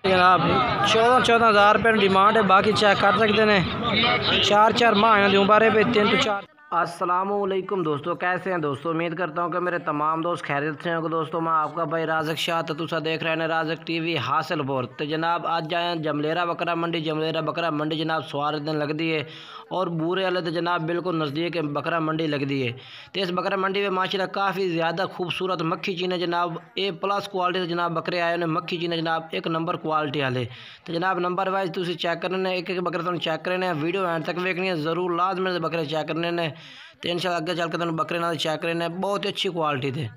जनाब 14-14 हज़ार रुपये डिमांड है, बाकी चेक कर सकते हैं। 4-4 माह दी उम्र पे 3 तो 4। अस्सलामुअलैकुम दोस्तों, कैसे हैं दोस्तों? उम्मीद करता हूँ कि मेरे तमाम दोस्त खैरियत से होंगे। दोस्तों मैं आपका भाई राज़क शाह तो तुसा देख रहे हैं राज़क टीवी हासिलपुर। तो जनाब आज आए जमलेरा बकरा मंडी। जमलेरा बकरा मंडी जनाब सवार दिन लगती है और बूरे वाले तो जनाब बिल्कुल नज़दीक बकरा मंडी लगती है। तो इस बकरा मंडी में माशाल्लाह काफ़ी ज़्यादा खूबसूरत मक्खी चीने जनाब A+ क्वालिटी से जनाब बकरे आए उन्हें मक्खी चीने जनाब 1 नंबर क्वालिटी वाले। तो जनाब नंबर वाइज तुम चेक करने एक एक बकरे तुम चेक करने वीडियो एंड तक वेखनी है जरूर लाजमी से बकरे चेक करने ने। तो इंशाल्लाह आगे चल के तुम बकरे ना चेक करने बहुत ही अच्छी क्वालिटी थे।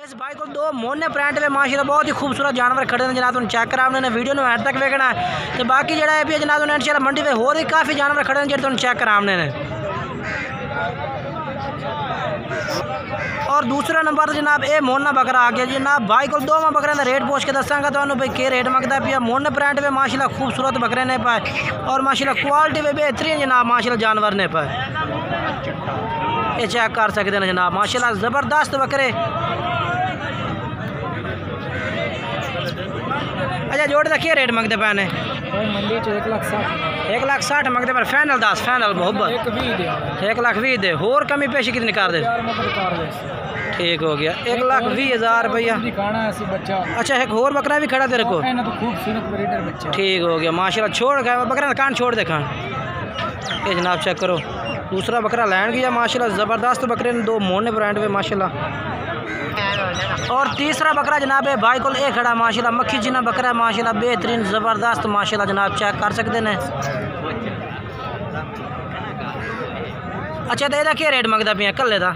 इस भाई को 2 मोने प्रिंट में माशाल्लाह बहुत ही खूबसूरत जानवर खड़े हैं जनाब। तुम चेक करा उन्होंने वीडियो में एंड तक वेखना है। तो बाकी जरा है जनाब उन्हें इंशाल्लाह मंडी में होर ही काफ़ी जानवर खड़े हैं जो तुम चेक करा उन्होंने। और दूसरा नंबर जनाब ये मोना बकरा आ गया जनाब। भाई को 2 बकरे का रेट पूछ के दसांगा तो भाई के रेट मंगता पिया। मोने प्रिंट में माशाल्लाह खूबसूरत बकरे ने पाए और माशाल्लाह क्वालिटी में बेहतरीन जनाब माशाल्लाह जानवर ने पाए। ये चेक कर सकते हैं जनाब माशाल्लाह ज़बरदस्त बकरे। अच्छा जोड़ का क्या रेट मंगते पे ने? मंडी 1,60,000 मंगते पर फाइनल 10 फाइनल मोहब्बत 1,20,000 दे। होर कमी पेशी कितनी कर दे? ठीक हो गया 1,20,000 रुपया। अच्छा एक और बकरा भी खड़ा तेरे को? ठीक हो गया माशाल्लाह। छोड़ गया बकरा कान छोड़ दे खान। ये जनाब चेक करो दूसरा बकरा लैंड गया माशाल्लाह ज़बरदस्त बकरे ने 2 मोने ब्रांड में माशाल्लाह। और तीसरा बकरा जनाब है भाई को एक खड़ा माशाल्लाह मक्खी जिना बकरा माशाल्लाह बेहतरीन ज़बरदस्त माशाल्लाह जनाब चेक कर सकते हैं। अच्छा तो यदा क्या रेट मंगता पिया कल्ले का?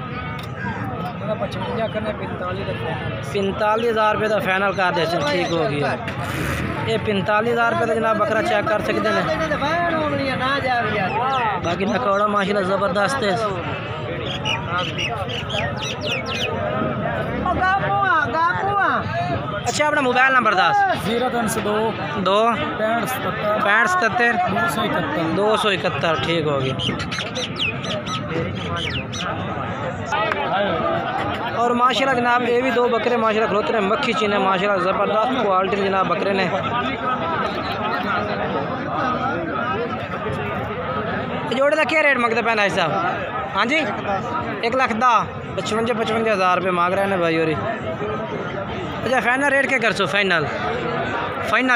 45,000 रुपये का फाइनल कर दे। ठीक हो गया ये 45,000 रुपये का जनाब बकरा चेक कर सकते हैं। बाकी नकौड़ा माशाल्लाह ज़बरदस्त है। अच्छा अपना मोबाइल नंबर 10 2 65 77 271। ठीक हो गया। और माशाल्लाह जनाब ये भी 2 बकरे माशाल्लाह खलोते हैं मक्खी चीने माशाल्लाह ज़बरदस्त क्वालिटी जनाब बकरे ने। जोड़े का क्या रेट मंगते पैन भाई साहब? हाँ जी 1,10,000 55,000 रुपये मांग रहे हैं भाई। और अच्छा फाइनल रेट क्या कर सो? फाइनल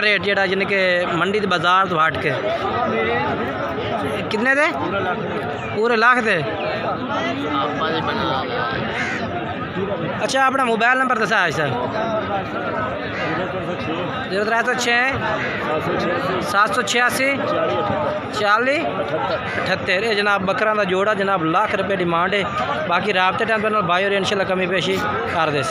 रेट जेड़ा जिन के मंडी बाजार तो हट के कितने दे? पूरे लाख दे। अच्छा अपना मोबाइल नंबर दसा है सर? 0306 786 40 78। ये जनाब बकरा का जोड़ा जनाब लाख रुपये डिमांड है। बाकी राबते टाइम पर भाई और इंशाल्लाह कमी पेशी कर दे।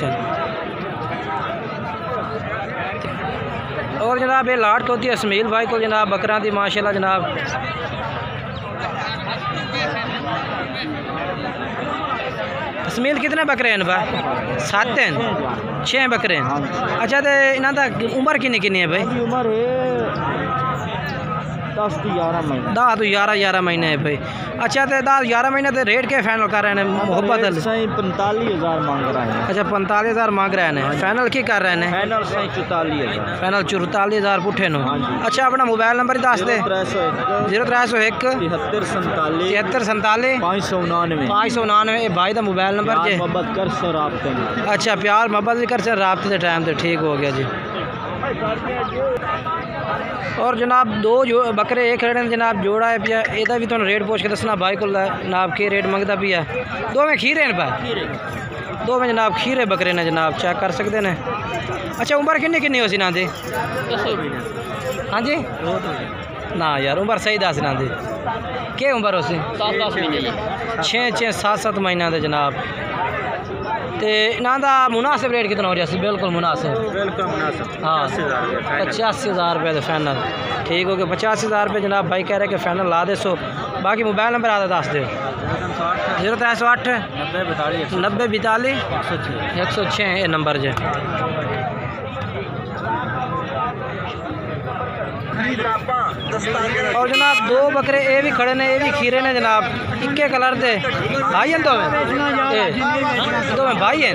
और जनाब ये लाट होती है इसमाइल भाई को जनाब बकरा दी माशाल्लाह जनाब। इसमाइल कितने बकरे हैं भाई? 7 हैं 6 बकरे हैं। अच्छा तो इन्हों का उम्र किन्नी है भाई? उम्र है 10 तो 11 महीने है भाई। अच्छा तो 10-11 महीने तो रेट के फाइनल कर रहे हैं मोहब्बत? 45,000 मांग रहे हैं। अच्छा 45,000 मांग रहे हैं। फाइनल की कर रहे हैं? फाइनल 44,000 पुठे नो। अच्छा अपना मोबाइल नंबर ही दस दे? 0301 73 47 599 भाई का मोबाइल नंबर जे। अच्छा प्यार मोहब्बत भी कर राबते के टाइम तो। ठीक हो गया जी। और जनाब 2 जो बकरे एक खड़े जनाब जोड़ा है पिया एदा भी तुम रेट पूछ के दसना भाई को जनाब के रेट मंगता पिया। 2 में खीरे हैं भाई? 2 में जनाब खीरे बकरे ने जनाब चेक कर सकते हैं। अच्छा उम्र किन्नी हो सी ना दी? हाँ जी ना यार उम्र सही दस ना दी क्या उम्र हो सी? 6 7 महीना दे जनाब। तो इन्हों का मुनासिब रेट कितना हो रहा है? बिल्कुल मुनासिब हाँ 85,000 रुपये का फाइनल। ठीक हो गया 85,000 रुपये जनाब भाई कह रहे कि फाइनल ला दे। सो बाकी मोबाइल नंबर आधा दस दो? 0308 90 42 106 ये नंबर जे। और जनाब 2 बकरे ये भी खड़े ने ये भी खीरे ने जनाब इक्के कलर दे भाई हैं। 2 में भाई हैं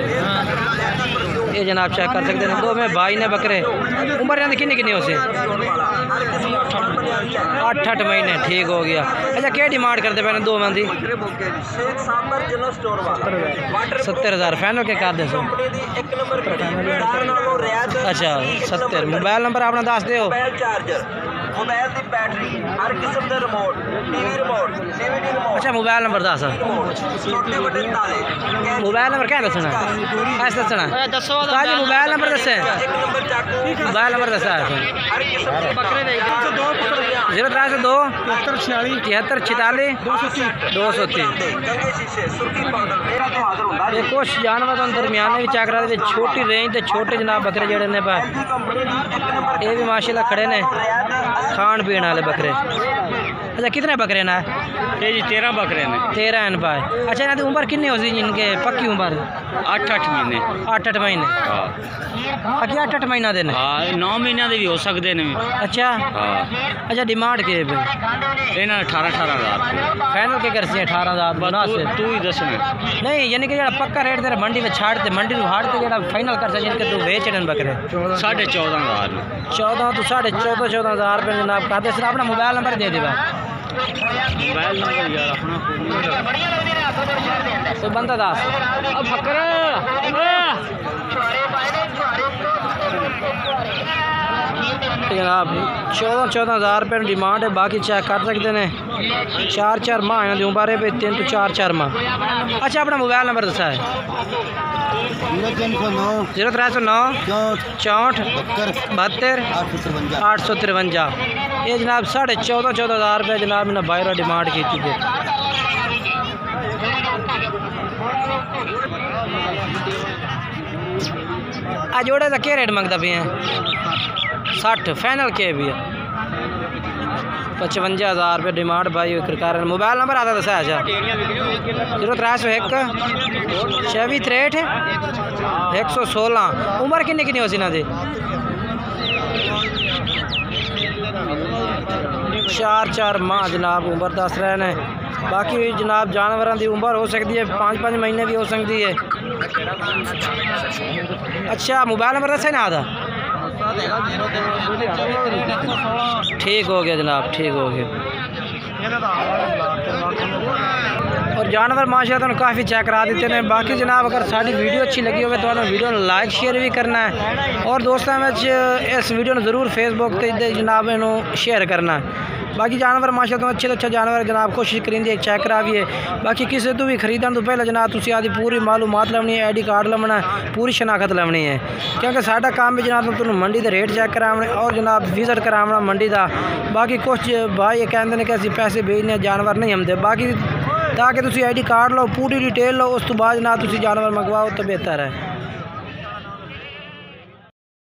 ये जनाब चेक कर सकते हैं। दो में भाई ने बकरे उम्र इन्होंने किन्नी किन्नी हो सी 8 महीने। ठीक हो गया। अच्छा क्या डिमांड करते पे दो में दी 70,000 फाइनल के कर दे। अच्छा 70। मोबाइल नंबर अपना दस दो। मोबाइल की बैटरी हर किस्म के remote TV remote DVD remote. अच्छा मोबाइल नंबर दस। छोटे बड़े ताले मोबाइल नंबर क्या दसना ऐसे दसना जी मोबाइल नंबर दसे। मोबाइल नंबर दसा हर किस्म के बकरे 0302 73 46 230। ये कुछ जानवर दरमियाने भी चेक रहा छोटी रेंज के छोटे जनाब बकरे जड़े ने पा ये भी माशाल्लाह खड़े ने खान पीने वाले बकरे। अच्छा कितने बकरे ना ये जी 13 बकरे ने 13 हैं पाए। अच्छा इन्हें उम्र कितनी हो सी जिनके पक्की उम्र 8 महीने। 8 महीने पक्की 8 महीना दे ने। हाँ 9 महीने के भी हो सकते हैं। अच्छा हाँ अच्छा डिमांड के भाई इन्हें 18,000 फाइनल के कर सी 18,000 मुनासिब तू ही दसना नहीं यानी कि पक्का रेट तेरा मंडी में छाड़ते मंडी में हाड़ते जो फाइनल कर सकते जिनके तू बेचने बकरे 14,500 14 तो 14,500 रुपये जनाब कर दे। सर अपना मोबाइल नंबर दे देगा। मोबाइल नंबर यार अपना तो बंदा दस जनाब 14,000 रुपये डिमांड है। बाकी चेक कर सकते हैं 4 माह इन्होंने दी उम्र पे 3 तो 4 माह। अच्छा अपना मोबाइल नंबर दसा है 0309 64 72 853। ये जनाब 14,500 रुपये जनाब इन्हें बाहर डिमांड की थी। आज जोड़े का क्या रेट मंगता पे हैं 60 फाइनल के भी है 55,000 रुपये डिमांड भाई कर। मोबाइल नंबर आता दसा अच्छा 0301 26 116। उम्र किन्नी किन्नी हो सी ना 4 माह जनाब उम्र दस रहे हैं। बाकी जनाब जानवरों की उम्र हो सकती है 5 महीने भी हो सकती है। अच्छा मोबाइल नंबर दसे ना आता। ठीक हो गया जनाब ठीक हो गया। और जानवर माशाल्लाह तो काफ़ी चेक करा देते हैं। बाकी जनाब अगर साड़ी वीडियो अच्छी लगी हो तो वीडियो लाइक शेयर भी करना है और दोस्तों में इस वीडियो में ज़रूर फेसबुक पर जनाब इनू शेयर करना है। बाकी जानवर माशाल्लाह तो अच्छे तो अच्छा जानवर जनाब कोशिश करेंगे चेक करा भी है। बाकी किसी तो भी खरीदने तो पहले जनाब तुम आदि पूरी मालूमात लवनी है ID कार्ड लवना पूरी शनाखत लवनी है क्योंकि साडा काम भी जनाब तुम मंडी का रेट चेक करावने और जनाब विजिट करावना मंडी का। बाकी कुछ भाई ये कहते हैं कि असं पैसे भेजने जानवर नहीं हमदे बाकी ताकि तुम ID कार्ड लो पूरी डिटेल लो उस तो बाद जनाब तुम जानवर मंगवाओ तो बेहतर है।